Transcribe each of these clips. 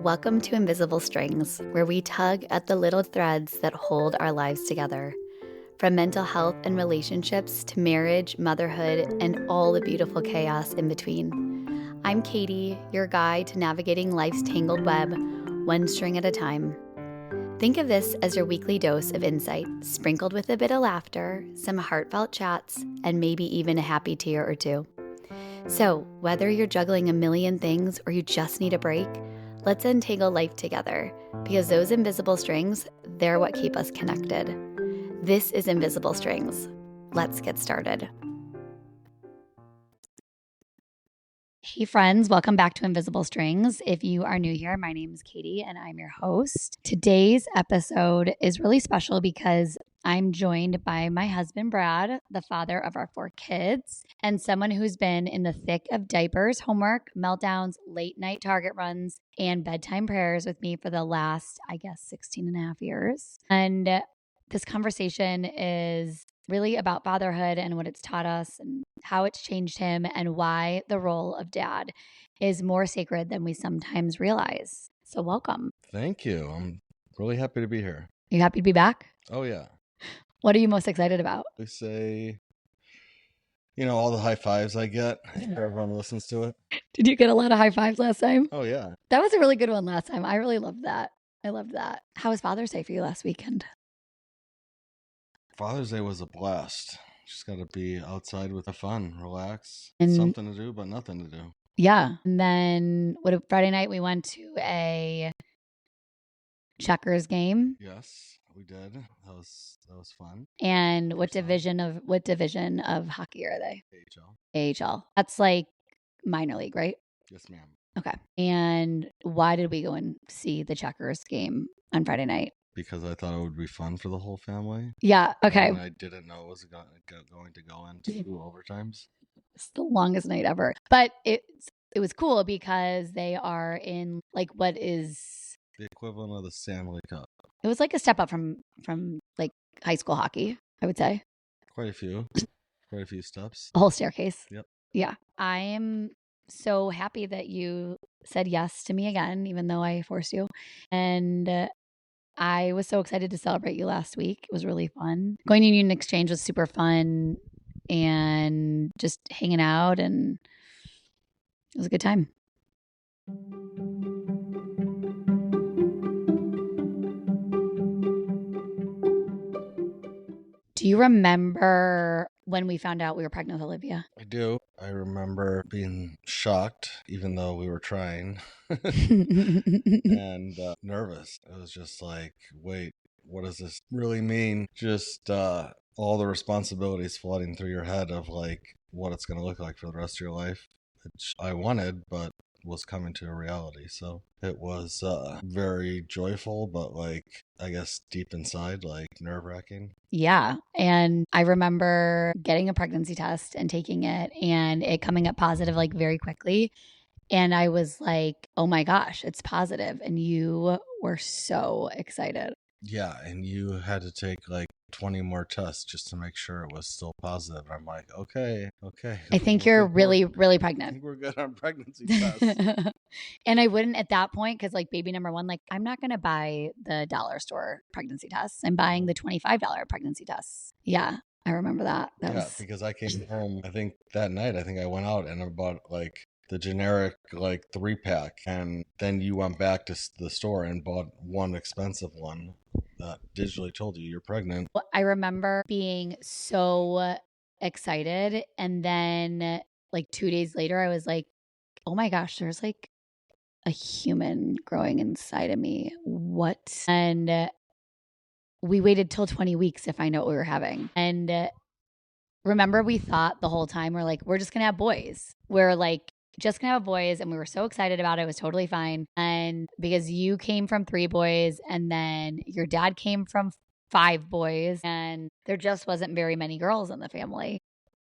Welcome to Invisible Strings, where we tug at the little threads that hold our lives together. From mental health and relationships to marriage, motherhood, and all the beautiful chaos in between. I'm Katie, your guide to navigating life's tangled web, one string at a time. Think of this as your weekly dose of insight, sprinkled with a bit of laughter, some heartfelt chats, and maybe even a happy tear or two. So, whether you're juggling a million things or you just need a break, let's untangle life together, because those invisible strings, they're what keep us connected. This is Invisible Strings. Let's get started. Hey friends, welcome back to Invisible Strings. If you are new here, my name is Katie and I'm your host. Today's episode is really special because I'm joined by my husband, Brad, the father of our 4 kids, and someone who's been in the thick of diapers, homework, meltdowns, late night Target runs, and bedtime prayers with me for the last, 16 and a half years. And this conversation is really about fatherhood and what it's taught us and how it's changed him and why the role of dad is more sacred than we sometimes realize. So welcome. Thank you. I'm really happy to be here. You happy to be back? Oh, yeah. What are you most excited about? We say, all the high fives I get. Everyone listens to it. Did you get a lot of high fives last time? Oh, yeah. That was a really good one last time. I really loved that. How was Father's Day for you last weekend? Father's Day was a blast. Just got to be outside with the fun, relax, And something to do, but nothing to do. Yeah. And then Friday night we went to a checkers game. Yes, we did. That was fun. And what division of hockey are they? AHL. AHL. That's like minor league, right? Yes, ma'am. Okay. And why did we go and see the checkers game on Friday night? Because I thought it would be fun for the whole family. Yeah. Okay. And I didn't know it was going to go into 2 overtimes. It's the longest night ever. But it was cool because they are in like what is the equivalent of the Stanley Cup. It was like a step up from like high school hockey, I would say. Quite a few steps. A whole staircase. Yep. Yeah. I am so happy that you said yes to me again, even though I forced you. And I was so excited to celebrate you last week. It was really fun. Going to Union Exchange was super fun and just hanging out, and it was a good time. Do you remember when we found out we were pregnant with Olivia? I do. I remember being shocked, even though we were trying, and nervous. It was just like, wait, what does this really mean? Just all the responsibilities flooding through your head of like what it's going to look like for the rest of your life, which I wanted, but was coming to a reality. So it was very joyful, but like, I guess deep inside, like nerve-wracking. Yeah. And I remember getting a pregnancy test and taking it and it coming up positive like very quickly. And I was like, oh my gosh, it's positive. And you were so excited. Yeah. And you had to take like 20 more tests just to make sure it was still positive. I'm like, okay. I think you're really pregnant. I think we're good on pregnancy tests. And I wouldn't at that point, because like baby number 1, like I'm not going to buy the dollar store pregnancy tests. I'm buying the $25 pregnancy tests. Yeah, I remember that. Because I came home, I think that night, I went out and I bought like the generic like 3-pack, and then you went back to the store and bought one expensive one that digitally told you you're pregnant. I remember being so excited, and then like 2 days later I was like, oh my gosh, there's like a human growing inside of me. What? And we waited till 20 weeks to find out what we were having. And remember, we thought the whole time we're just gonna have boys. We're like just gonna have boys, and we were so excited about it. It was totally fine. And because you came from 3 boys, and then your dad came from 5 boys, and there just wasn't very many girls in the family.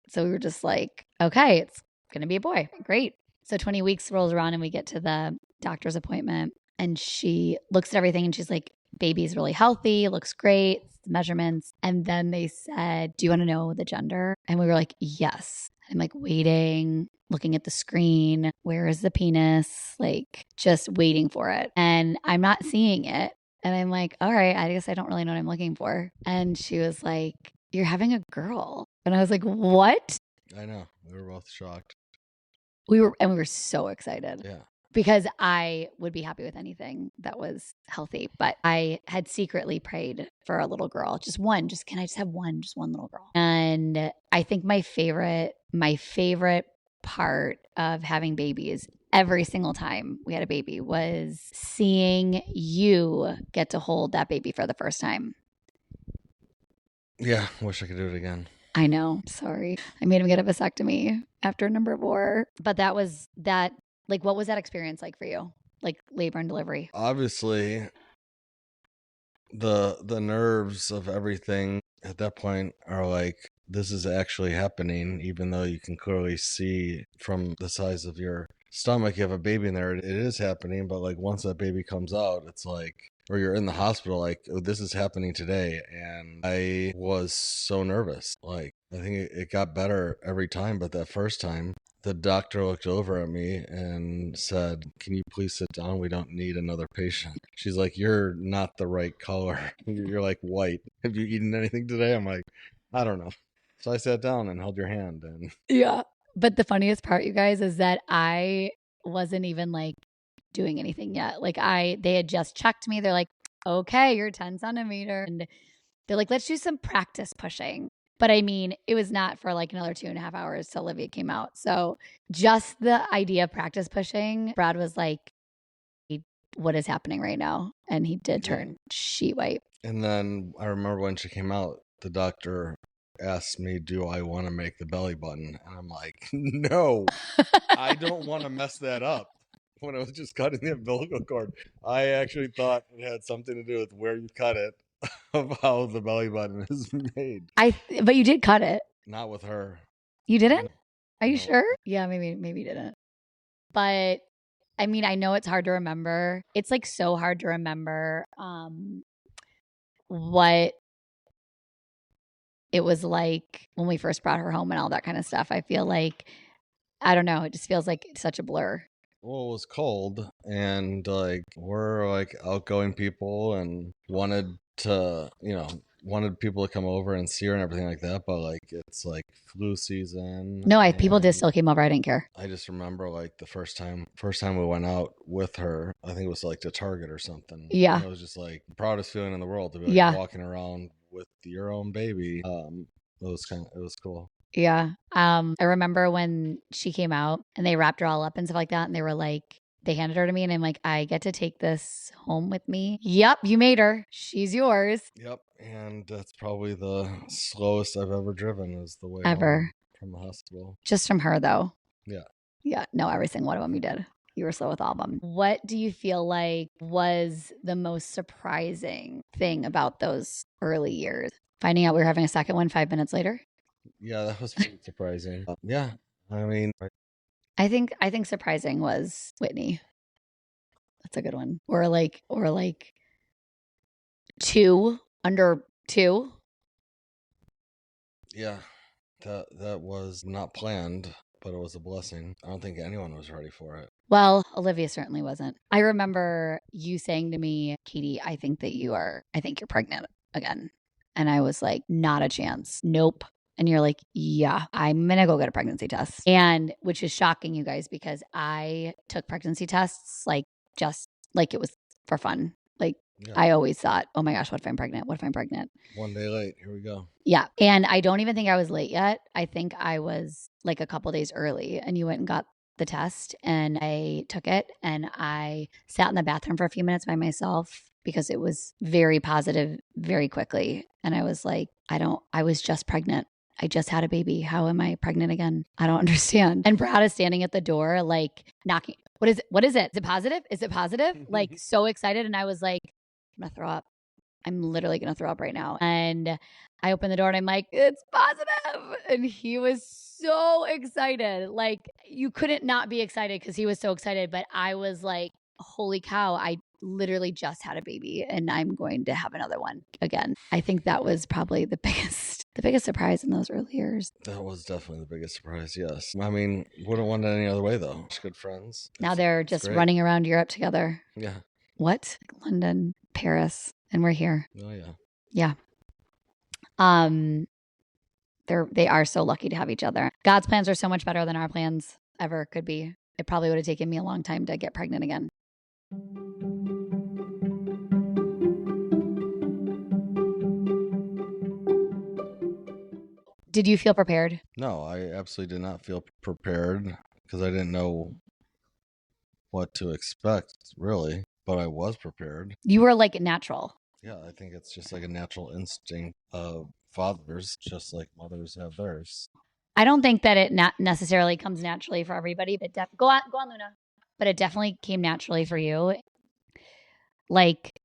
So we were just like, okay, it's gonna be a boy. Great. So 20 weeks rolls around and we get to the doctor's appointment, and she looks at everything and she's like, baby's really healthy, looks great, measurements. And then they said, do you want to know the gender? And we were like, yes. I'm like waiting. looking at the screen. Where is the penis? Like just waiting for it. And I'm not seeing it. And I'm like, all right, I guess I don't really know what I'm looking for. And she was like, you're having a girl. And I was like, what? I know. We were both shocked. We were so excited. Yeah. Because I would be happy with anything that was healthy. But I had secretly prayed for a little girl. Just one. Can I just have one? Just one little girl. And I think my favorite part of having babies every single time we had a baby was seeing you get to hold that baby for the first time. Yeah. Wish I could do it again. I know. Sorry. I made him get a vasectomy after number 4. But that was that. Like, what was that experience like for you? Like labor and delivery? Obviously, the nerves of everything at that point are like, this is actually happening, even though you can clearly see from the size of your stomach, you have a baby in there. It is happening, but like once that baby comes out, it's like, or you're in the hospital, like, oh, this is happening today. And I was so nervous. Like, I think it got better every time, but that first time, the doctor looked over at me and said, can you please sit down? We don't need another patient. She's like, you're not the right color. You're like white. Have you eaten anything today? I'm like, I don't know. So I sat down and held your hand. And yeah. But the funniest part, you guys, is that I wasn't even like doing anything yet. Like they had just checked me. They're like, okay, you're 10 centimeters. And they're like, let's do some practice pushing. But I mean, it was not for like another 2.5 hours till Olivia came out. So just the idea of practice pushing, Brad was like, what is happening right now? And he did turn sheet white. And then I remember when she came out, the doctor asked me, do I want to make the belly button? And I'm like, no, I don't want to mess that up. When I was just cutting the umbilical cord, I actually thought it had something to do with where you cut it, of how the belly button is made. But you did cut it. Not with her. You didn't? Are you No. sure? Yeah, maybe you didn't. But I mean, I know it's hard to remember. It's like so hard to remember what it was like when we first brought her home and all that kind of stuff. I feel like, I don't know, it just feels like such a blur. Well, it was cold, and like we're like outgoing people and wanted people to come over and see her and everything like that, but like it's like flu season. No, people just still came over. I didn't care. I just remember like the first time we went out with her, I think it was like to Target or something. Yeah. And it was just like the proudest feeling in the world to be like walking around with your own baby. It was cool. Yeah. I remember when she came out and they wrapped her all up and stuff like that. And they were like, they handed her to me and I'm like, I get to take this home with me. Yep. You made her. She's yours. Yep. And that's probably the slowest I've ever driven, is the way ever from the hospital. Just from her though. Yeah. Yeah. No, every single one of them you did. You were slow with all of them. What do you feel like was the most surprising thing about those early years? Finding out we were having a second one 5 minutes later? Yeah, that was pretty surprising. Yeah, I mean, I think surprising was Whitney. That's a good one. Or like 2 under 2. Yeah, that was not planned, but it was a blessing. I don't think anyone was ready for it. Well, Olivia certainly wasn't. I remember you saying to me, Katie, I think you're pregnant again. And I was like, not a chance. Nope. And you're like, yeah, I'm going to go get a pregnancy test. And which is shocking, you guys, because I took pregnancy tests like just like it was for fun. Like I always thought, oh my gosh, what if I'm pregnant? What if I'm pregnant? One day late. Here we go. Yeah. And I don't even think I was late yet. I think I was like a couple days early, and you went and got the test and I took it and I sat in the bathroom for a few minutes by myself because it was very positive very quickly. And I was like, I was just pregnant. I just had a baby. How am I pregnant again? I don't understand. And Brad is standing at the door, like knocking. What is it? What is it? Is it positive? Is it positive? Like so excited. And I was like, I'm going to throw up. I'm literally going to throw up right now. And I opened the door and I'm like, it's positive. And he was so excited. Like you couldn't not be excited because he was so excited. But I was like, holy cow. literally just had a baby and I'm going to have another one again. I think that was probably the biggest surprise in those early years. That was definitely the biggest surprise, yes. I mean, wouldn't want it any other way, though. Just good friends. Now they're It's just great. running around Europe together. Yeah. What? London, Paris, and we're here. Oh, yeah. Yeah. They are so lucky to have each other. God's plans are so much better than our plans ever could be. It probably would have taken me a long time to get pregnant again. Did you feel prepared? No, I absolutely did not feel prepared because I didn't know what to expect, really, but I was prepared. You were like natural. Yeah, I think it's just like a natural instinct of fathers, just like mothers have theirs. I don't think that it not necessarily comes naturally for everybody, but go on, Luna. But it definitely came naturally for you. Like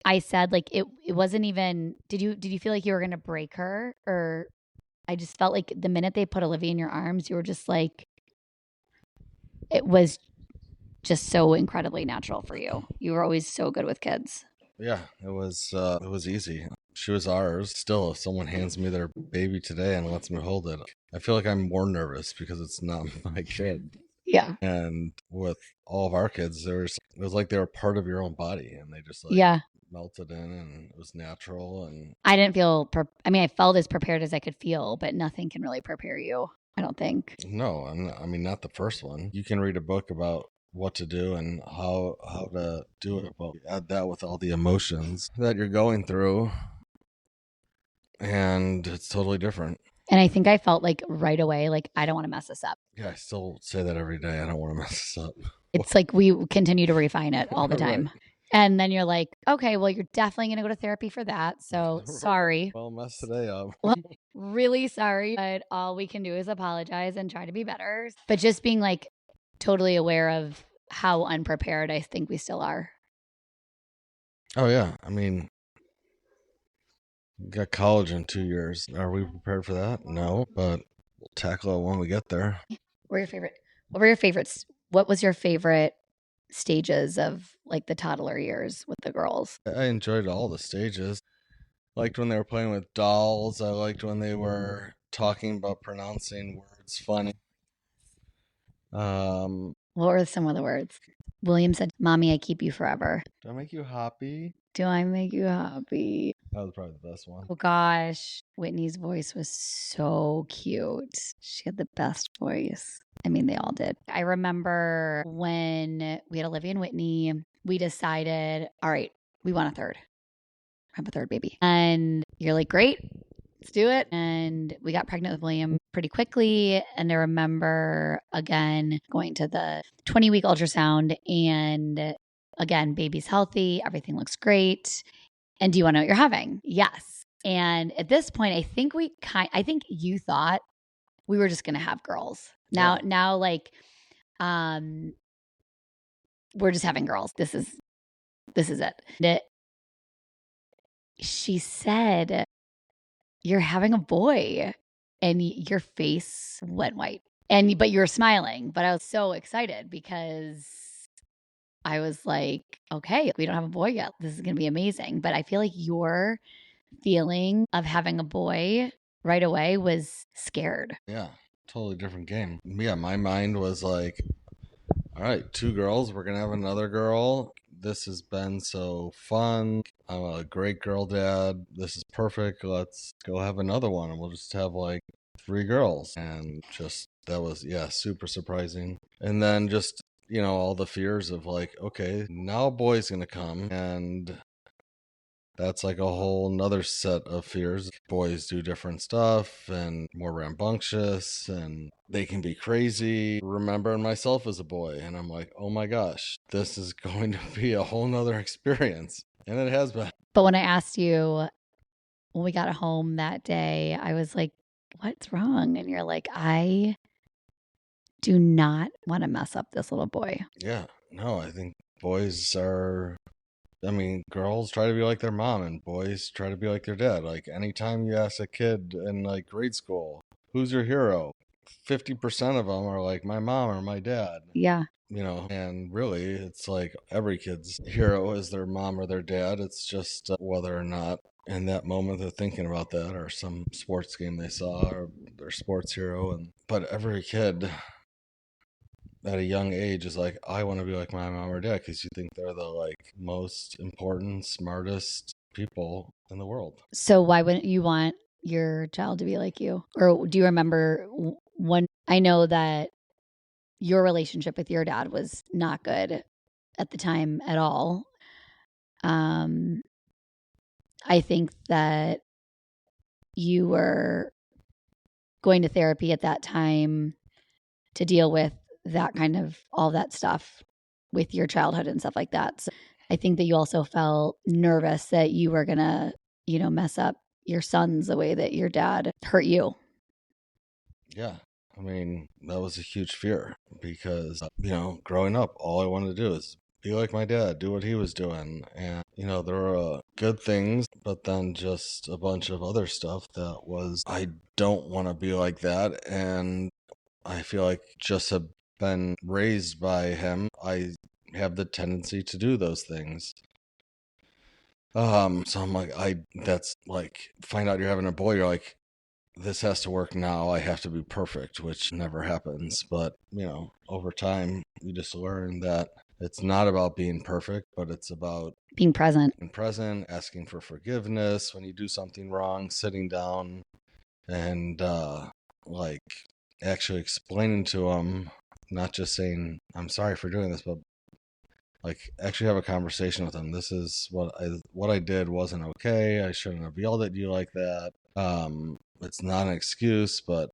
I said, like it wasn't even. Did you feel like you were gonna break her, or I just felt like the minute they put Olivia in your arms, you were just like, it was just so incredibly natural for you. You were always so good with kids. Yeah, it was easy. She was ours. Still, if someone hands me their baby today and lets me hold it, I feel like I'm more nervous because it's not my kid. Yeah. And with all of our kids, it was like they were part of your own body, and they just like Yeah. melted in, and it was natural. And I didn't feel, I felt as prepared as I could feel, but nothing can really prepare you, I don't think. no, I mean, not the first one. You can read a book about what to do and how to do it, but add that with all the emotions that you're going through, and it's totally different. And I think I felt like right away, like, I don't want to mess this up. Yeah, I still say that every day. I don't want to mess this up. It's like we continue to refine it all the time. Right. And then you're like, okay, well, you're definitely going to go to therapy for that. So sorry. Well, mess today up. Well, really sorry. But all we can do is apologize and try to be better. But just being like totally aware of how unprepared I think we still are. Oh, yeah. I mean, got college in 2 years. Are we prepared for that? No, but we'll tackle it when we get there. What were your favorites? What was your favorite stages of like the toddler years with the girls? I enjoyed all the stages. Liked when they were playing with dolls. I liked when they were talking about pronouncing words funny. What were some of the words? William said, "Mommy, I keep you forever." Do I make you happy? Do I make you happy? That was probably the best one. Oh gosh, Whitney's voice was so cute. She had the best voice. I mean, they all did. I remember when we had Olivia and Whitney, we decided, all right, we want a third. Have a third baby. And you're like, great, let's do it. And we got pregnant with William pretty quickly. And I remember again going to the 20-week ultrasound, and again, baby's healthy, everything looks great. And do you want to know what you're having? Yes. And at this point, I think you thought we were just going to have girls. Now, like, we're just having girls. This is it. She said, "You're having a boy," and your face went white. But you were smiling. But I was so excited because I was like, okay, we don't have a boy yet. This is going to be amazing. But I feel like your feeling of having a boy right away was scared. Yeah, totally different game. Yeah, my mind was like, all right, 2 girls. We're going to have another girl. This has been so fun. I'm a great girl dad. This is perfect. Let's go have another one. And we'll just have like 3 girls. And just, that was, yeah, super surprising. And then just, all the fears of like, okay, now a boy's going to come. And that's like a whole nother set of fears. Boys do different stuff and more rambunctious, and they can be crazy. Remembering myself as a boy, and I'm like, oh my gosh, this is going to be a whole nother experience. And it has been. But when I asked you when we got home that day, I was like, what's wrong? And you're like, I do not want to mess up this little boy. Yeah, no, I think girls try to be like their mom and boys try to be like their dad. Like anytime you ask a kid in like grade school, who's your hero? 50% of them are like my mom or my dad. Yeah. and really it's like every kid's hero is their mom or their dad. It's just whether or not in that moment they're thinking about that or some sports game they saw or their sports hero. But every kid at a young age is like, I want to be like my mom or dad, because you think they're the like most important, smartest people in the world. So why wouldn't you want your child to be like you? Or do you remember when I know that your relationship with your dad was not good at the time at all. Um, I think that you were going to therapy at that time to deal with that kind of all that stuff with your childhood and stuff like that. So I think that you also felt nervous that you were going to, mess up your sons the way that your dad hurt you. Yeah. I mean, that was a huge fear because, growing up, all I wanted to do is be like my dad, do what he was doing. And, there were good things, but then just a bunch of other stuff that was, I don't want to be like that. And I feel like just have been raised by him. I have the tendency to do those things. So I'm like, that's like, find out you're having a boy, you're like, this has to work now. I have to be perfect, which never happens. But, over time, you just learn that it's not about being perfect, but it's about being present, asking for forgiveness when you do something wrong, sitting down and, like, actually explaining to them, not just saying, I'm sorry for doing this, but like actually have a conversation with them. This is what I did wasn't okay. I shouldn't have yelled at you like that. It's not an excuse, but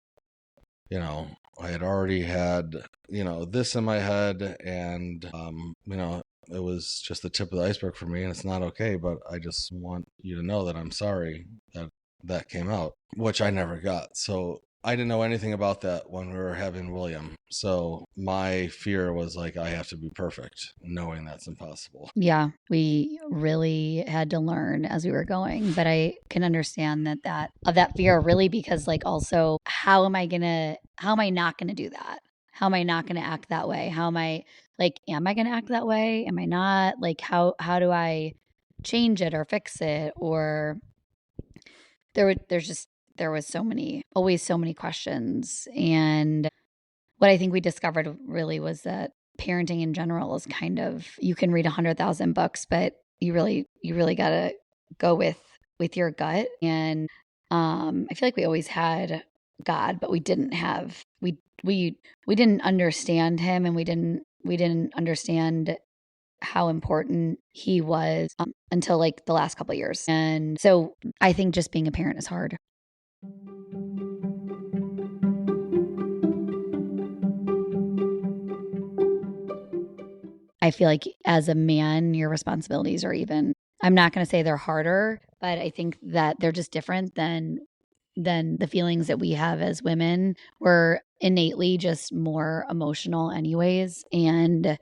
I had already had this in my head, and it was just the tip of the iceberg for me, and it's not okay. But I just want you to know that I'm sorry that came out, which I never got. So I didn't know anything about that when we were having William. So my fear was like, I have to be perfect, knowing that's impossible. Yeah, we really had to learn as we were going, but I can understand that fear really because like also how am I not going to do that? How am I not going to act that way? Am I going to act that way? Am I not? Like how do I change it or fix it? Or there was always so many questions. And what I think we discovered really was that parenting in general is kind of, you can read 100,000 books, but you really got to go with your gut. And I feel like we always had God, but we didn't understand him, and we didn't understand how important he was until like the last couple of years. And so I think just being a parent is hard. I feel like as a man, your responsibilities are even, I'm not going to say they're harder, but I think that they're just different than the feelings that we have as women. We're innately just more emotional anyways and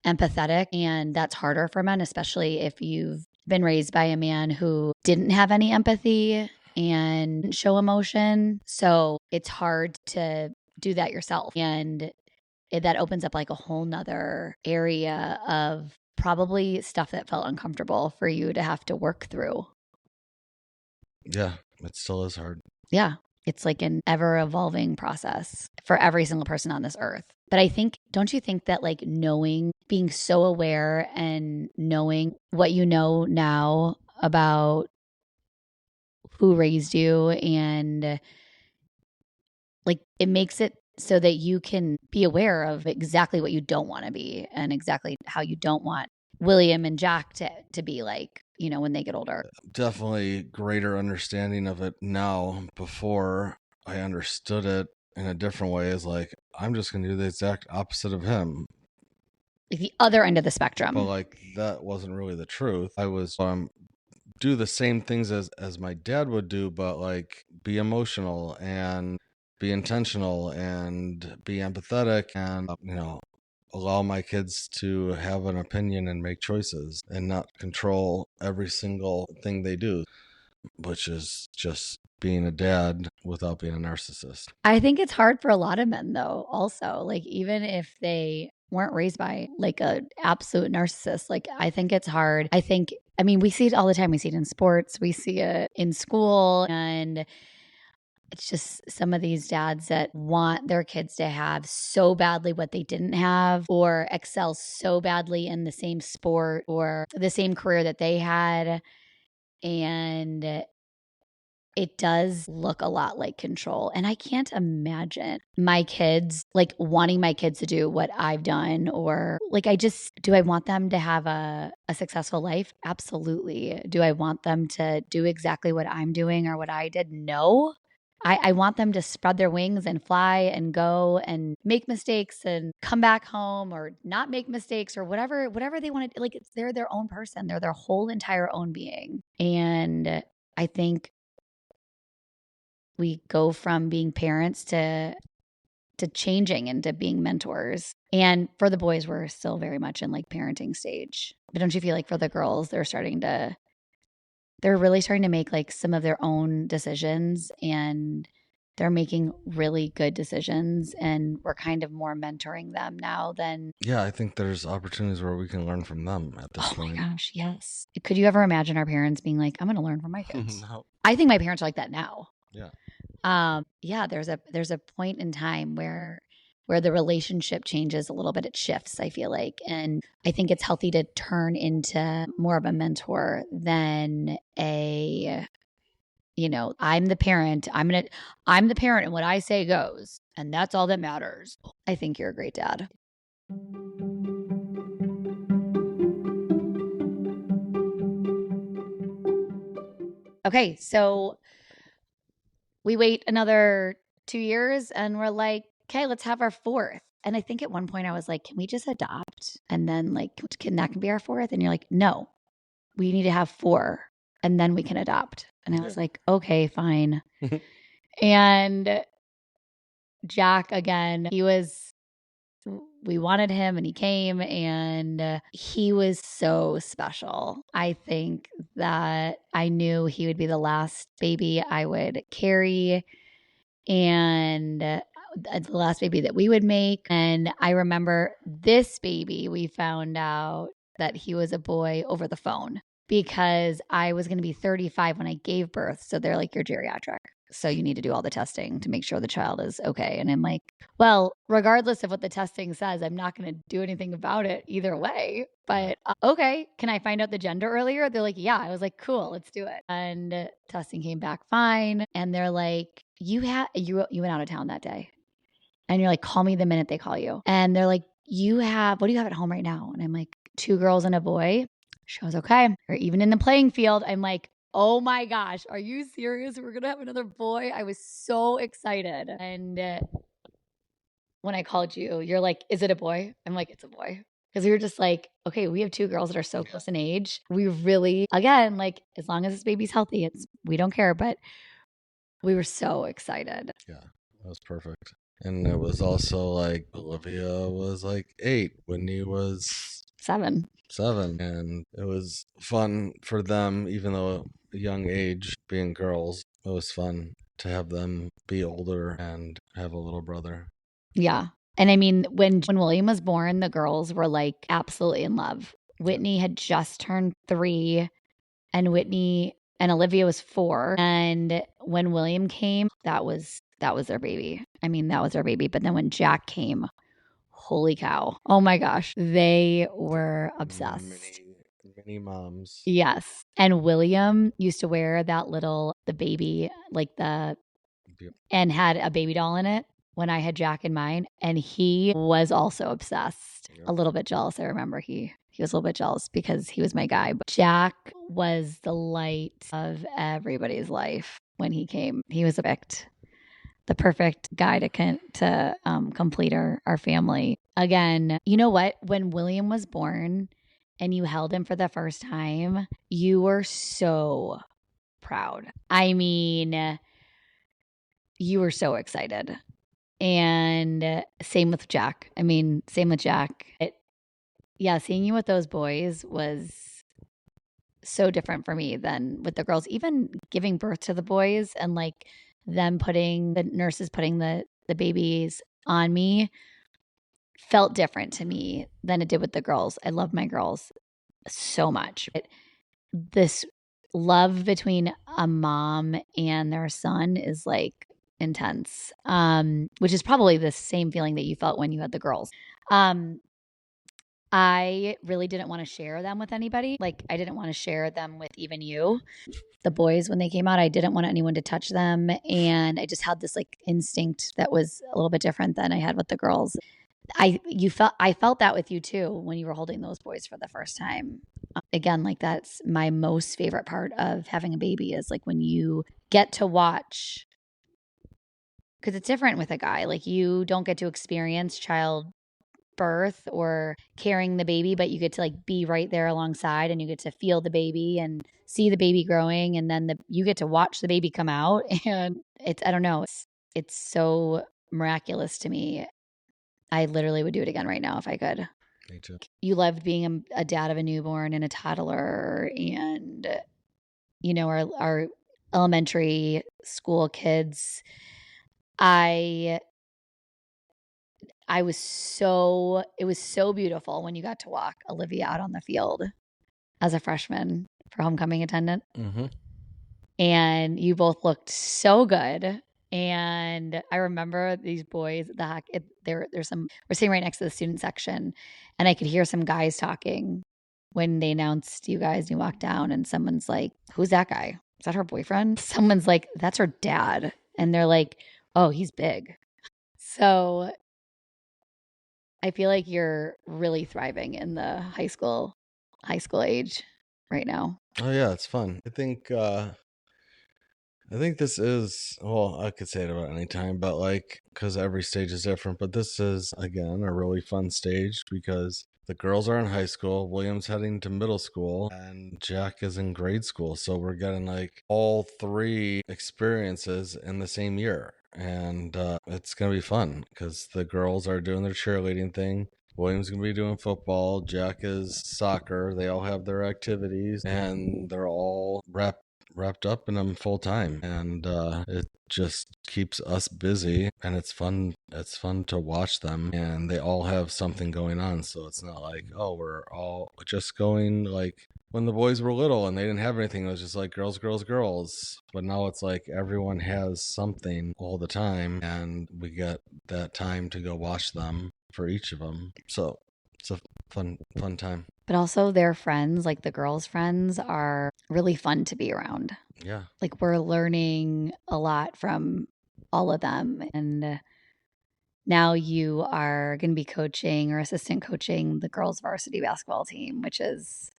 empathetic, and that's harder for men, especially if you've been raised by a man who didn't have any empathy and show emotion. So it's hard to do that yourself. And that opens up like a whole nother area of probably stuff that felt uncomfortable for you to have to work through. Yeah, it still is hard. Yeah. It's like an ever evolving process for every single person on this earth. But don't you think that like being so aware and knowing what you know now about who raised you, and like it makes it so that you can be aware of exactly what you don't want to be and exactly how you don't want William and Jack to be like, when they get older. Definitely greater understanding of it now. Before, I understood it in a different way, is like, I'm just going to do the exact opposite of him. Like the other end of the spectrum. But like that wasn't really the truth. I was do the same things as my dad would do, but like be emotional and be intentional and be empathetic, and allow my kids to have an opinion and make choices and not control every single thing they do, which is just being a dad without being a narcissist. I think it's hard for a lot of men though, also. Like even if they weren't raised by like a absolute narcissist. Like, I think it's hard. I mean, we see it all the time. We see it in sports, we see it in school, and it's just some of these dads that want their kids to have so badly what they didn't have, or excel so badly in the same sport or the same career that they had. And it does look a lot like control. And I can't imagine my kids, like wanting my kids to do what I've done, or like, do I want them to have a successful life? Absolutely. Do I want them to do exactly what I'm doing or what I did? No. I want them to spread their wings and fly and go and make mistakes and come back home, or not make mistakes, or whatever they want to. Like, they're their own person. They're their whole entire own being. And I think we go from being parents to changing into being mentors. And for the boys, we're still very much in like parenting stage. But don't you feel like for the girls, they're really starting to make like some of their own decisions, and they're making really good decisions, and we're kind of more mentoring them now than. Yeah, I think there's opportunities where we can learn from them at this point. Oh my gosh, yes. Could you ever imagine our parents being like, I'm going to learn from my kids? No. I think my parents are like that now. Yeah. Yeah, there's a point in time where the relationship changes a little bit. It shifts, I feel like. And I think it's healthy to turn into more of a mentor than I'm the parent. I'm the parent, and what I say goes, and that's all that matters. I think you're a great dad. Okay, so we wait another 2 years and we're like, okay, let's have our fourth. And I think at one point I was like, can we just adopt? And then like, can that be our fourth? And you're like, no, we need to have 4 and then we can adopt. And I was like, okay, fine. And Jack, again, we wanted him and he came, and he was so special. I think that I knew he would be the last baby I would carry, and the last baby that we would make. And I remember this baby, we found out that he was a boy over the phone, because I was going to be 35 when I gave birth. So they're like, you're geriatric, so you need to do all the testing to make sure the child is okay. And I'm like, well, regardless of what the testing says, I'm not going to do anything about it either way. But okay, can I find out the gender earlier? They're like, yeah. I was like, cool, let's do it. And testing came back fine. And they're like, you went out of town that day. And you're like, call me the minute they call you. And they're like, what do you have at home right now? And I'm like, 2 girls and a boy. She goes, okay. Or even in the playing field, I'm like, oh my gosh, are you serious? We're going to have another boy? I was so excited. And when I called you, you're like, is it a boy? I'm like, it's a boy. Because we were just like, okay, we have 2 girls that are so close in age. We really, again, like, as long as this baby's healthy, we don't care. But we were so excited. Yeah, that was perfect. And it was also like Olivia was like 8, Whitney was 7. And it was fun for them, even though a young age, being girls. It was fun to have them be older and have a little brother. Yeah. And I mean, when William was born, the girls were like absolutely in love. Whitney had just turned 3, and Olivia was 4. And when William came, that was their baby. I mean, that was their baby. But then when Jack came, holy cow. Oh my gosh. They were obsessed. Mini moms. Yes. And William used to wear the baby, and had a baby doll in it when I had Jack in mine. And he was also obsessed. Yep. A little bit jealous. I remember he was a little bit jealous because he was my guy. But Jack was the light of everybody's life when he came. He was the perfect guy to complete our family. Again, you know what? When William was born and you held him for the first time, you were so proud. I mean, you were so excited. And same with Jack. Seeing you with those boys was so different for me than with the girls. Even giving birth to the boys and like the nurses putting the babies on me felt different to me than it did with the girls. I love my girls so much. This love between a mom and their son is like intense, which is probably the same feeling that you felt when you had the girls. I really didn't want to share them with anybody. Like, I didn't want to share them with even you. The boys, when they came out, I didn't want anyone to touch them. And I just had this like instinct that was a little bit different than I had with the girls. I felt that with you too when you were holding those boys for the first time. Again, like that's my most favorite part of having a baby is like when you get to watch, because it's different with a guy. Like you don't get to experience childbirth or carrying the baby, but you get to like be right there alongside and you get to feel the baby and see the baby growing, and then you get to watch the baby come out. And it's, I don't know, it's so miraculous to me. I literally would do it again right now if I could. Me too. You loved being a dad of a newborn and a toddler, and you know our elementary school kids. I I was so it was so beautiful when you got to walk Olivia out on the field as a freshman for homecoming attendant. Mm-hmm. And you both looked so good. And I remember these boys, there's some, we're sitting right next to the student section, and I could hear some guys talking when they announced you guys and you walked down, and someone's like, "Who's that guy? Is that her boyfriend?" Someone's like, "That's her dad." And they're like, "Oh, he's big." So I feel like you're really thriving in the high school age right now. Oh yeah, it's fun. I think this is, well, I could say it about any time, but like, because every stage is different. But this is, again, a really fun stage because the girls are in high school, William's heading to middle school, and Jack is in grade school. So we're getting like all three experiences in the same year. And it's going to be fun because the girls are doing their cheerleading thing. William's going to be doing football. Jack is soccer. They all have their activities and they're all wrapped up in them full time, and it just keeps us busy, and it's fun to watch them, and they all have something going on, so it's not like, oh, we're all just going like when the boys were little and they didn't have anything. It was just like girls, girls, girls. But now it's like everyone has something all the time, and we get that time to go watch them for each of them, so it's a fun time. But also their friends, like the girls' friends, are really fun to be around. Yeah. Like we're learning a lot from all of them. And now you are going to be coaching or assistant coaching the girls' varsity basketball team, which is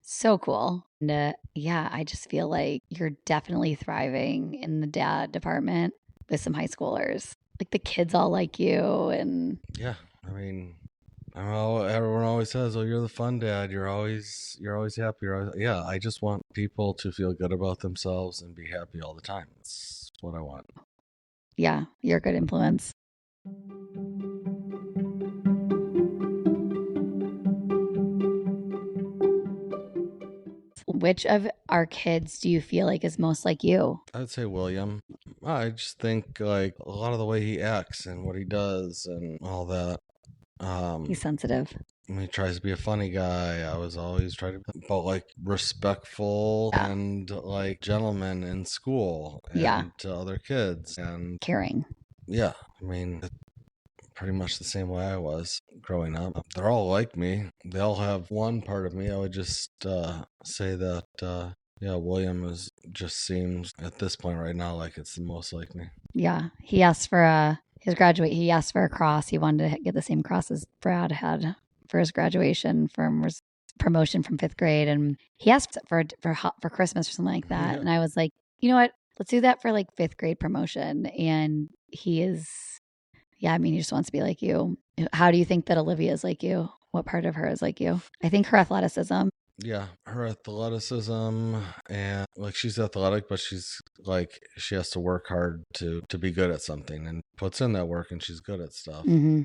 so cool. And yeah, I just feel like you're definitely thriving in the dad department with some high schoolers. Like the kids all like you. And Yeah, I mean, everyone always says, "Oh, you're the fun dad. You're always happy." Yeah, I just want people to feel good about themselves and be happy all the time. That's what I want. yeah, you're a good influence. Which of our kids do you feel like is most like you? I'd say William. I just think like a lot of the way he acts and what he does and all that. He's sensitive. When he tries to be a funny guy, I was always trying to be, but like respectful Yeah. and like gentleman in school and Yeah. to other kids, and Caring. yeah, I mean, pretty much the same way I was growing up. They're all like me. They all have one part of me. I would just say that, yeah, William just seems at this point right now like it's the most like me. Yeah. He asked for he asked for a cross. He wanted to get the same cross as Brad had for his graduation from his promotion from 5th grade. And he asked for Christmas or something like that. Yeah. And I was like, you know what? Let's do that for like 5th grade promotion. And he is, yeah, I mean, he just wants to be like you. How do you think that Olivia is like you? What part of her is like you? I think her athleticism. Yeah, her athleticism, and like she's athletic, but she's like she has to work hard to be good at something, and puts in that work, and she's good at stuff. Mm-hmm.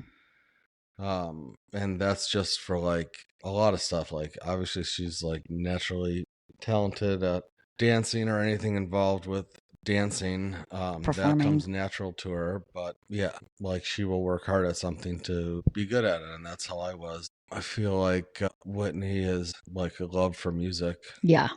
And that's just for like a lot of stuff. Like obviously she's like naturally talented at dancing or anything involved with dancing. That Performing. comes natural to her, but yeah, like she will work hard at something to be good at it, and that's how I was. I feel like Whitney is like a love for music. Yeah.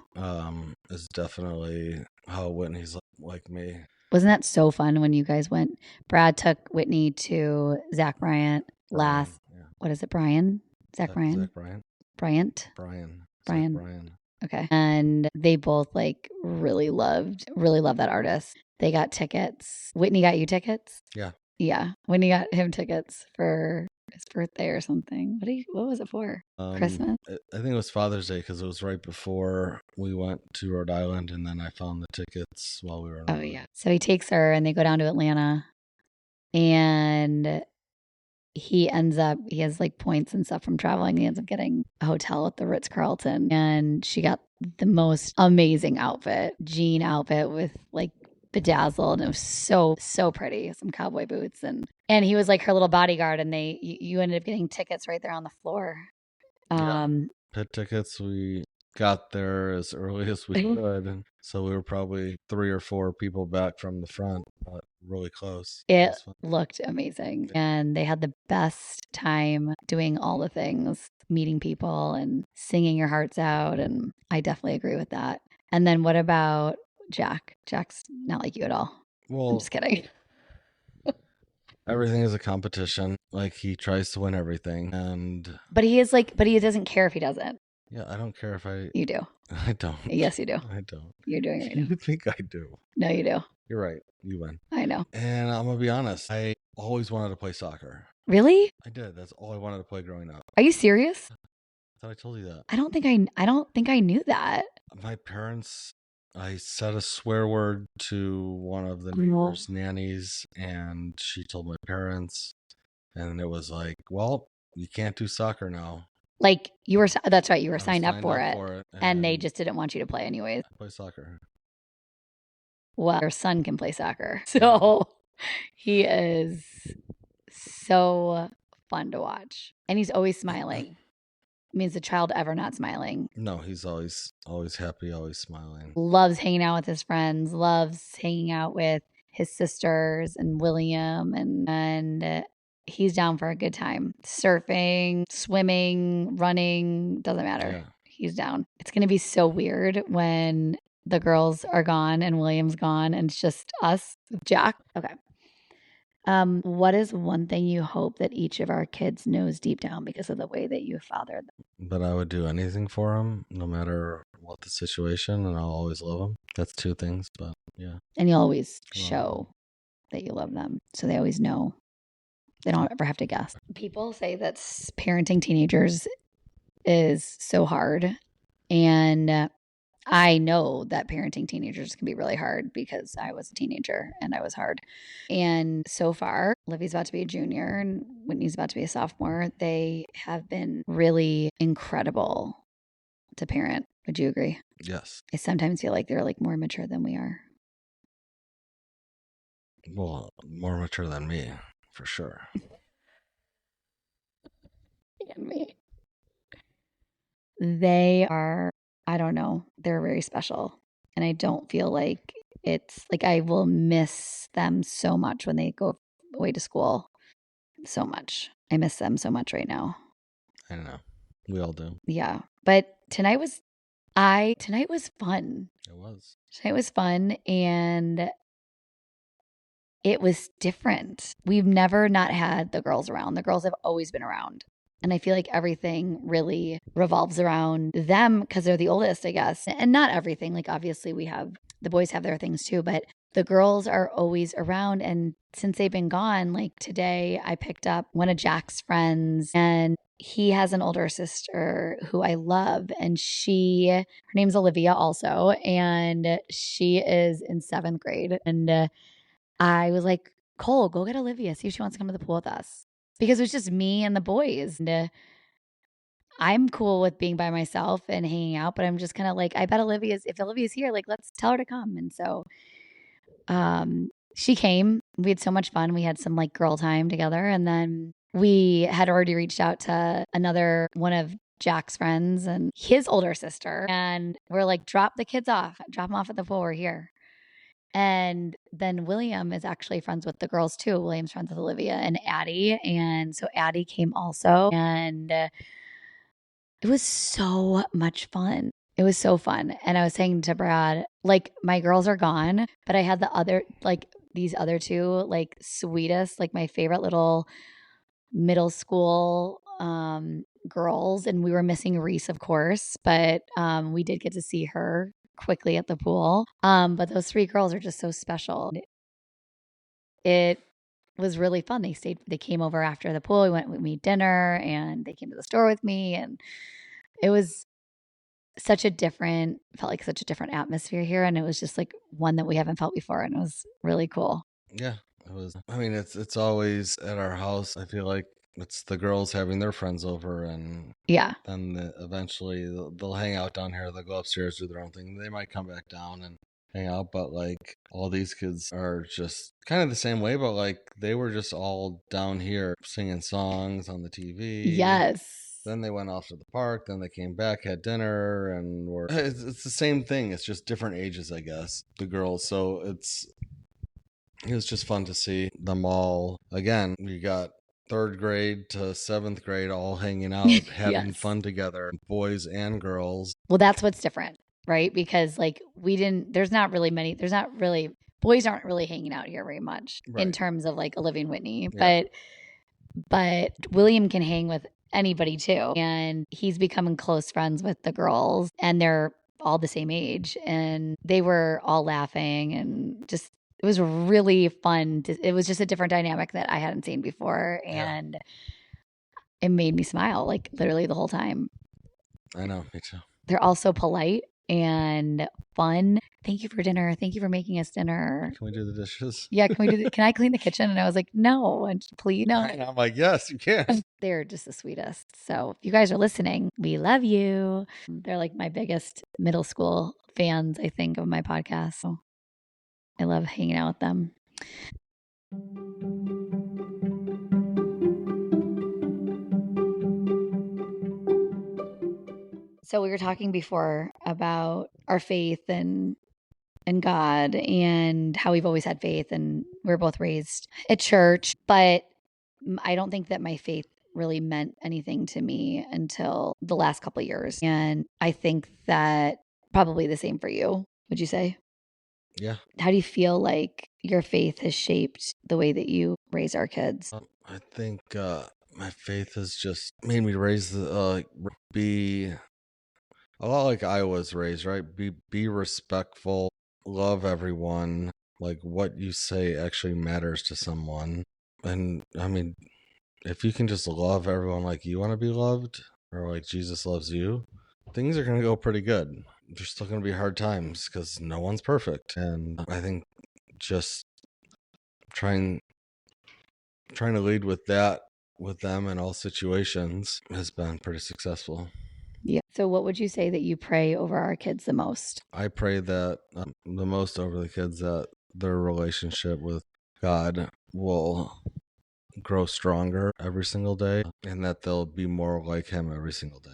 Is definitely how Whitney's like me. Wasn't that so fun when you guys went? Brad took Whitney to Zach Bryant Brian, last. yeah. What is it, Brian? Zach Bryan? Zach Bryant. Bryant? Brian. Zach Brian. Bryan. Okay. And they both like really loved that artist. They got tickets. Whitney got you tickets? Yeah. Yeah. Whitney got him tickets for his birthday or something. What was it for? Christmas? I think it was Father's Day because it was right before we went to Rhode Island, and then I found the tickets while we were on the road. Yeah. So he takes her and they go down to Atlanta, and he has like points and stuff from traveling. He ends up getting a hotel at the Ritz-Carlton, and she got the most amazing jean outfit with like bedazzled, and it was so pretty. Some cowboy boots, and he was like her little bodyguard, and you ended up getting tickets right there on the floor. Pit tickets, we got there as early as we could, and so we were probably 3 or 4 people back from the front, but really close. It looked amazing, and they had the best time doing all the things, meeting people and singing your hearts out, and I definitely agree with that. And then what about Jack? Jack's not like you at all. Well, I'm just kidding. Everything is a competition. Like he tries to win everything, but he doesn't care if he doesn't. Yeah, I don't care if I. You do. I don't. Yes, you do. I don't. You're doing it right now. You think I do? No, you do. You're right. You win. I know. And I'm gonna be honest. I always wanted to play soccer. Really? I did. That's all I wanted to play growing up. Are you serious? I thought I told you that. I don't think I knew that. My parents. I said a swear word to one of the neighbor's nannies, and she told my parents, and it was like, well, you can't do soccer now. Like that's right. You were signed up for it, and they just didn't want you to play anyways. Play soccer. Well, your son can play soccer, so he is so fun to watch, and he's always smiling. Means the child ever not smiling. No, he's always happy, always smiling. Loves hanging out with his friends, loves hanging out with his sisters and William, and he's down for a good time. Surfing, swimming, running, doesn't matter. Yeah. He's down. It's going to be so weird when the girls are gone and William's gone and it's just us with Jack. Okay. What is one thing you hope that each of our kids knows deep down because of the way that you fathered them? That I would do anything for them, no matter what the situation, and I'll always love them. That's 2 things, but yeah. And you always show that you love them, so they always know. They don't ever have to guess. People say that parenting teenagers is so hard, and I know that parenting teenagers can be really hard because I was a teenager and I was hard. And so far, Livy's about to be a junior and Whitney's about to be a sophomore. They have been really incredible to parent. Would you agree? Yes. I sometimes feel like they're like more mature than we are. Well, more mature than me, for sure. And me. They are, I don't know, they're very special. And I don't feel like it's like I will miss them so much when they go away to school. So much. I miss them so much right now. I know. We all do. Yeah. But tonight was fun. It was. Tonight was fun and it was different. We've never not had the girls around. The girls have always been around. And I feel like everything really revolves around them because they're the oldest, I guess. And not everything. Like, obviously, the boys have their things too, but the girls are always around. And since they've been gone, like today, I picked up one of Jack's friends and he has an older sister who I love. And her name's Olivia also. And she is in 7th grade. And I was like, Cole, go get Olivia. See if she wants to come to the pool with us. Because it was just me and the boys. And I'm cool with being by myself and hanging out, but I'm just kind of like, I bet if Olivia's here, like, let's tell her to come. And so she came. We had so much fun. We had some like girl time together. And then we had already reached out to another one of Jack's friends and his older sister. And we're like, drop them off at the pool. We're here. And then William is actually friends with the girls too. William's friends with Olivia and Addie. And so Addie came also. And it was so much fun. It was so fun. And I was saying to Brad, like, my girls are gone, but I had the other, like, these other two, like, sweetest, like, my favorite little middle school girls. And we were missing Reese, of course, but we did get to see her quickly at the pool. But those three girls are just so special. It was really fun. They came over after the pool. We went with me dinner and they came to the store with me. And it was felt like such a different atmosphere here. And it was just like one that we haven't felt before. And it was really cool. Yeah, it was. I mean, it's always at our house. I feel like it's the girls having their friends over, and Yeah. then eventually they'll hang out down here. They'll go upstairs, do their own thing. They might come back down and hang out, but like all these kids are just kind of the same way. But like they were just all down here singing songs on the TV. Yes. Then they went off to the park. Then they came back, had dinner, and were. It's the same thing. It's just different ages, I guess. The girls, so it was just fun to see them all again. You got third grade to seventh grade all hanging out, having Yes. fun together, boys and girls. Well, that's what's different, right? Because like there's not really boys aren't really hanging out here very much in Right. terms of like Olivia and Whitney, Yeah. but William can hang with anybody too. And he's becoming close friends with the girls and they're all the same age and they were all laughing and just it was really fun. It was just a different dynamic that I hadn't seen before and it made me smile like literally the whole time. I know, me too. They're all so polite and fun. Thank you for dinner. Thank you for making us dinner. Can we do the dishes? Yeah, can I clean the kitchen? And I was like, no, and please, no. And I'm like, yes, you can. They're just the sweetest. So if you guys are listening, we love you. They're like my biggest middle school fans, I think, of my podcast. So I love hanging out with them. So we were talking before about our faith and God and how we've always had faith and we're both raised at church, but I don't think that my faith really meant anything to me until the last couple of years. And I think that probably the same for you, would you say? Yeah. How do you feel like your faith has shaped the way that you raise our kids? I think my faith has just made me raise be a lot like I was raised, right? Be respectful, love everyone. Like what you say actually matters to someone. And I mean, if you can just love everyone like you want to be loved, or like Jesus loves you, things are going to go pretty good. There's still going to be hard times because no one's perfect. And I think just trying to lead with that with them in all situations has been pretty successful. Yeah. So, what would you say that you pray over our kids the most? I pray that the most over the kids that their relationship with God will grow stronger every single day and that they'll be more like him every single day.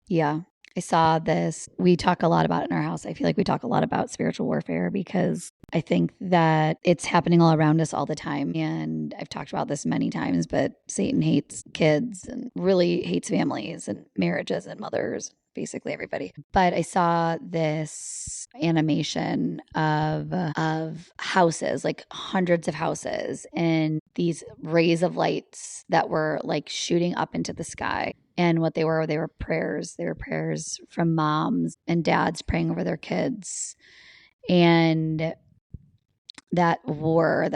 Yeah. I saw this. We talk a lot about it in our house. I feel like we talk a lot about spiritual warfare because I think that it's happening all around us all the time. And I've talked about this many times, but Satan hates kids and really hates families and marriages and mothers, basically everybody. But I saw this animation of houses, like hundreds of houses, and these rays of lights that were like shooting up into the sky. And what they were prayers. They were prayers from moms and dads praying over their kids. And that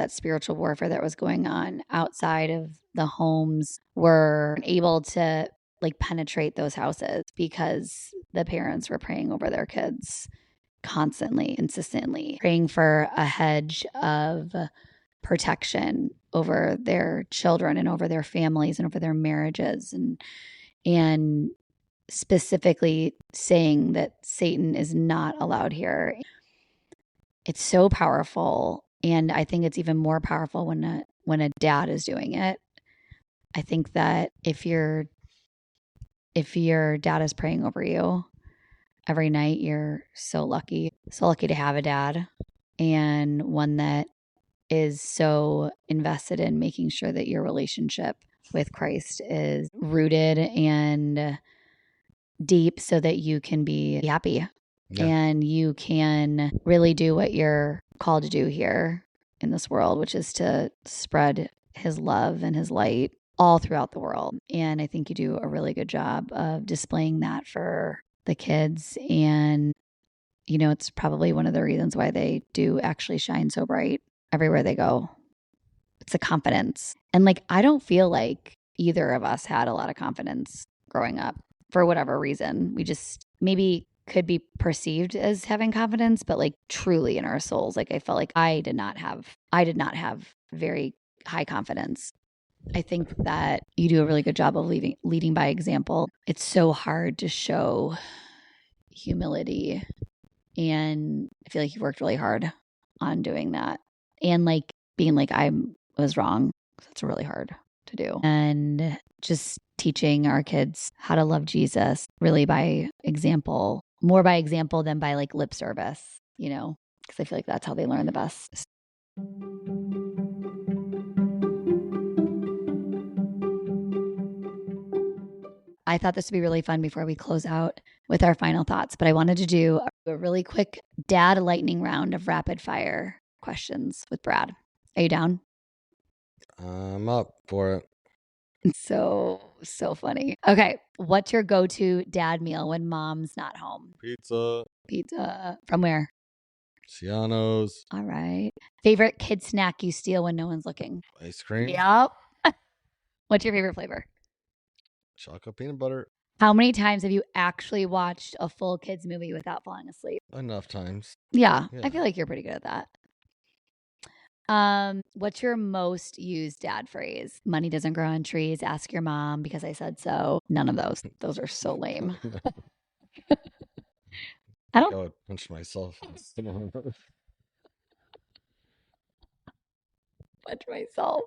spiritual warfare that was going on outside of the homes were able to like penetrate those houses because the parents were praying over their kids constantly, consistently, praying for a hedge of protection over their children and over their families and over their marriages and specifically saying that Satan is not allowed here. It's so powerful. And I think it's even more powerful when a dad is doing it. I think that if your dad is praying over you, every night. You're so lucky to have a dad, and one that is so invested in making sure that your relationship with Christ is rooted and deep so that you can be happy and you can really do what you're called to do here in this world, which is to spread his love and his light all throughout the world. And I think you do a really good job of displaying that for the kids. And, you know, it's probably one of the reasons why they do actually shine so bright everywhere they go. It's a confidence. And like, I don't feel like either of us had a lot of confidence growing up for whatever reason. We just maybe could be perceived as having confidence, but like truly in our souls, like I felt like I did not have very high confidence. I think that you do a really good job of leading by example. It's so hard to show humility, and I feel like you worked really hard on doing that. And like being like I was wrong. That's really hard to do. And just teaching our kids how to love Jesus really by example, more by example than by like lip service, you know, because I feel like that's how they learn the best. I thought this would be really fun before we close out with our final thoughts, but I wanted to do a really quick dad lightning round of rapid fire questions with Brad. Are you down? I'm up for it. So funny. Okay. What's your go to dad meal when mom's not home? Pizza. Pizza. From where? Cianos. All right. Favorite kid snack you steal when no one's looking? Ice cream. Yep. What's your favorite flavor? Chocolate peanut butter. How many times have you actually watched a full kids movie without falling asleep? Enough times. Yeah. I feel like you're pretty good at that. What's your most used dad phrase? Money doesn't grow on trees. Ask your mom because I said so. None of those. Those are so lame. I don't. I would punch myself. Punch myself.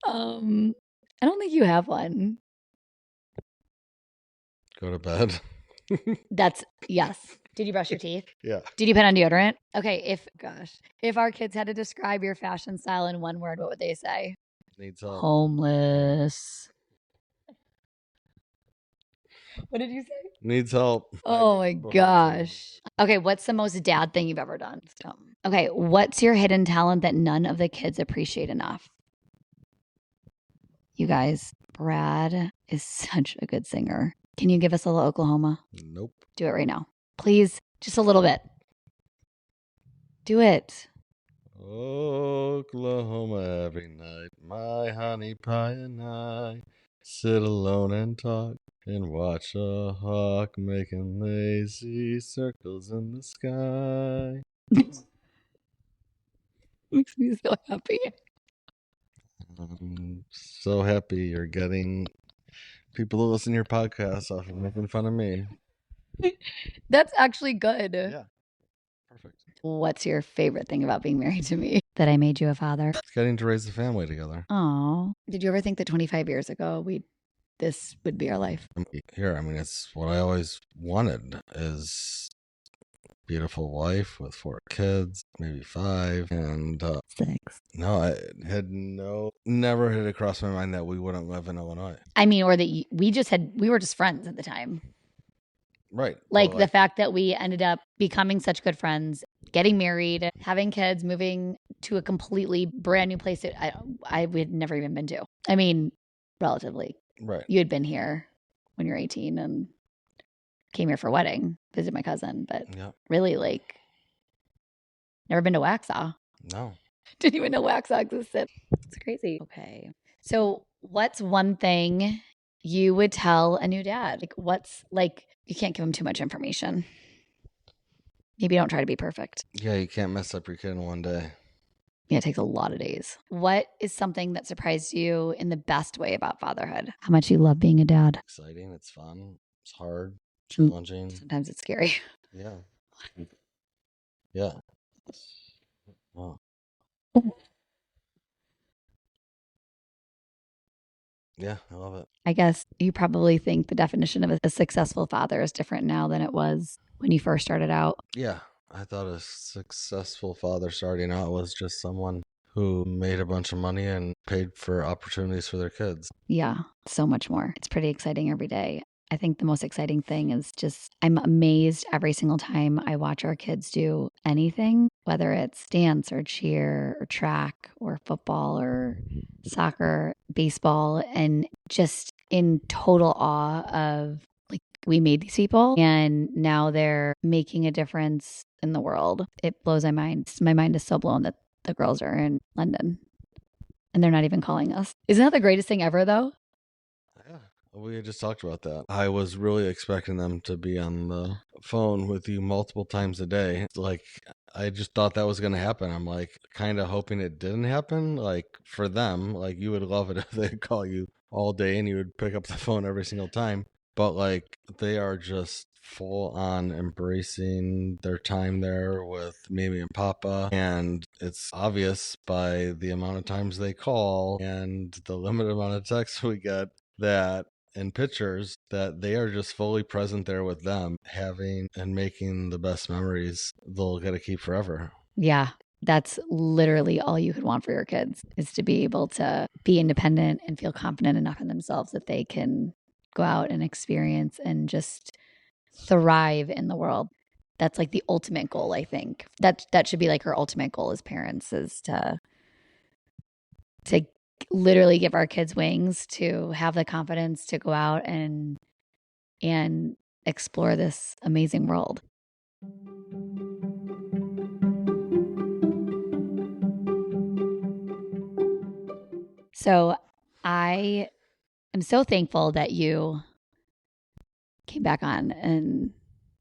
I don't think you have one. Go to bed. That's yes. Did you brush your teeth? Yeah. Did you put on deodorant? Okay, if our kids had to describe your fashion style in one word, what would they say? Needs help. Homeless. What did you say? Needs help. Oh my gosh. Okay, what's the most dad thing you've ever done? Okay, what's your hidden talent that none of the kids appreciate enough? You guys, Brad is such a good singer. Can you give us a little Oklahoma? Nope. Do it right now. Please, just a little bit. Do it. Oklahoma every night, my honey pie and I sit alone and talk and watch a hawk making lazy circles in the sky. Makes me so happy. I'm so happy you're getting people to listen to your podcast off of making fun of me. That's actually good. Yeah. Perfect. What's your favorite thing about being married to me? That I made you a father. It's getting to raise a family together. Oh. Did you ever think that 25 years ago this would be our life? Here, I mean, it's what I always wanted is beautiful wife with 4 kids, maybe 5, and 6. no, I had never had it cross my mind that we wouldn't live in Illinois. I mean, or that we were just friends at the time. Right. Like the fact that we ended up becoming such good friends, getting married, having kids, moving to a completely brand new place that I had never even been to. I mean, relatively. Right. You had been here when you were 18 and came here for a wedding, visit my cousin, but really like never been to Waxhaw. No. Didn't even know Waxhaw existed. It's crazy. Okay. So what's one thing you would tell a new dad? Like you can't give him too much information. Maybe don't try to be perfect. Yeah, you can't mess up your kid in one day. Yeah, it takes a lot of days. What is something that surprised you in the best way about fatherhood? How much you love being a dad. Exciting. It's fun. It's hard. Challenging. Sometimes it's scary. Yeah. Yeah. Wow. Yeah, I love it. I guess you probably think the definition of a successful father is different now than it was when you first started out. Yeah, I thought a successful father starting out was just someone who made a bunch of money and paid for opportunities for their kids. Yeah, so much more. It's pretty exciting every day. I think the most exciting thing is just I'm amazed every single time I watch our kids do anything, whether it's dance or cheer or track or football or soccer, baseball, and just in total awe of like we made these people and now they're making a difference in the world. It blows my mind. My mind is so blown that the girls are in London and they're not even calling us. Isn't that the greatest thing ever, though? Yeah, we had just talked about that. I was really expecting them to be on the phone with you multiple times a day. Like, I just thought that was going to happen. I'm like, kind of hoping it didn't happen. Like, for them, like, you would love it if they'd call you all day and you would pick up the phone every single time. But, like, they are just full on embracing their time there with Mimi and Papa. And it's obvious by the amount of times they call and the limited amount of texts we get that and pictures that they are just fully present there with them, having and making the best memories they'll get to keep forever. Yeah. That's literally all you could want for your kids is to be able to be independent and feel confident enough in themselves that they can go out and experience and just thrive in the world. That's like the ultimate goal, I think. That should be like our ultimate goal as parents is to literally give our kids wings to have the confidence to go out and explore this amazing world. So I am so thankful that you came back on and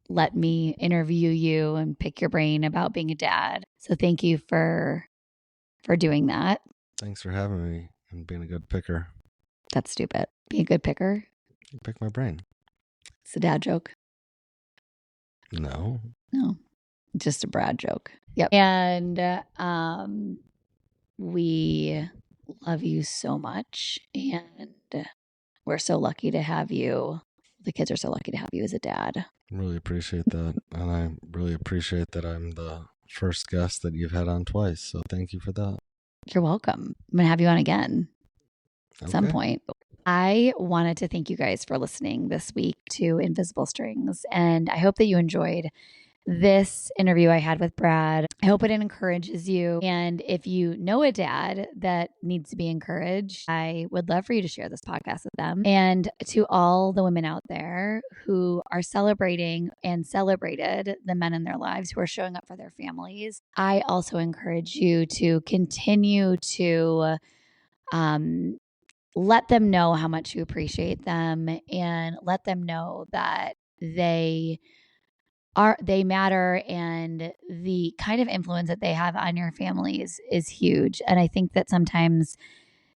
let me interview you and pick your brain about being a dad. So thank you for doing that. Thanks for having me and being a good picker. That's stupid. Be a good picker. You pick my brain. It's a dad joke. No. No, just a Brad joke. Yep. And we love you so much. And we're so lucky to have you. The kids are so lucky to have you as a dad. Really appreciate that. And I really appreciate that I'm the first guest that you've had on twice. So thank you for that. You're welcome. I'm going to have you on again at some point. I wanted to thank you guys for listening this week to Invisible Strings. And I hope that you enjoyed this interview I had with Brad. I hope it encourages you. And if you know a dad that needs to be encouraged, I would love for you to share this podcast with them. And to all the women out there who are celebrating and celebrated the men in their lives who are showing up for their families, I also encourage you to continue to let them know how much you appreciate them and let them know that they matter and the kind of influence that they have on your families is huge. And I think that sometimes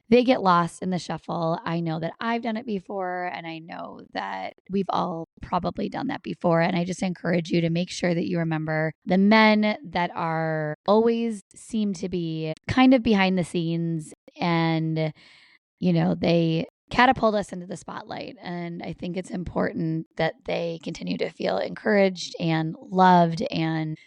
they get lost in the shuffle. I know that I've done it before, and I know that we've all probably done that before. And I just encourage you to make sure that you remember the men that are always seem to be kind of behind the scenes and, they catapult us into the spotlight. And I think it's important that they continue to feel encouraged and loved and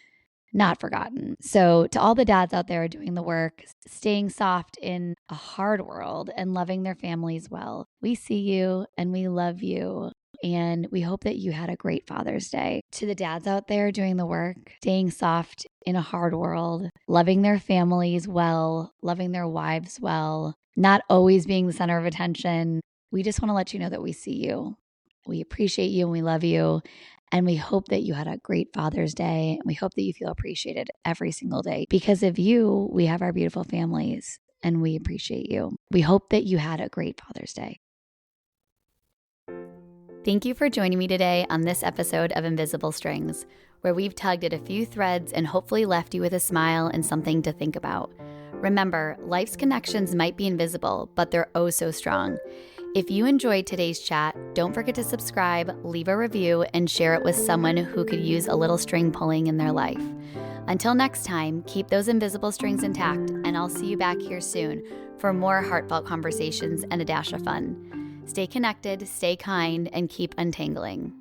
not forgotten. So, to all the dads out there doing the work, staying soft in a hard world and loving their families well, we see you and we love you. And we hope that you had a great Father's Day. To the dads out there doing the work, staying soft in a hard world, loving their families well, loving their wives well, not always being the center of attention. We just want to let you know that we see you. We appreciate you and we love you. And we hope that you had a great Father's Day. And we hope that you feel appreciated every single day. Because of you, we have our beautiful families and we appreciate you. We hope that you had a great Father's Day. Thank you for joining me today on this episode of Invisible Strings, where we've tugged at a few threads and hopefully left you with a smile and something to think about. Remember, life's connections might be invisible, but they're oh so strong. If you enjoyed today's chat, don't forget to subscribe, leave a review, and share it with someone who could use a little string pulling in their life. Until next time, keep those invisible strings intact, and I'll see you back here soon for more heartfelt conversations and a dash of fun. Stay connected, stay kind, and keep untangling.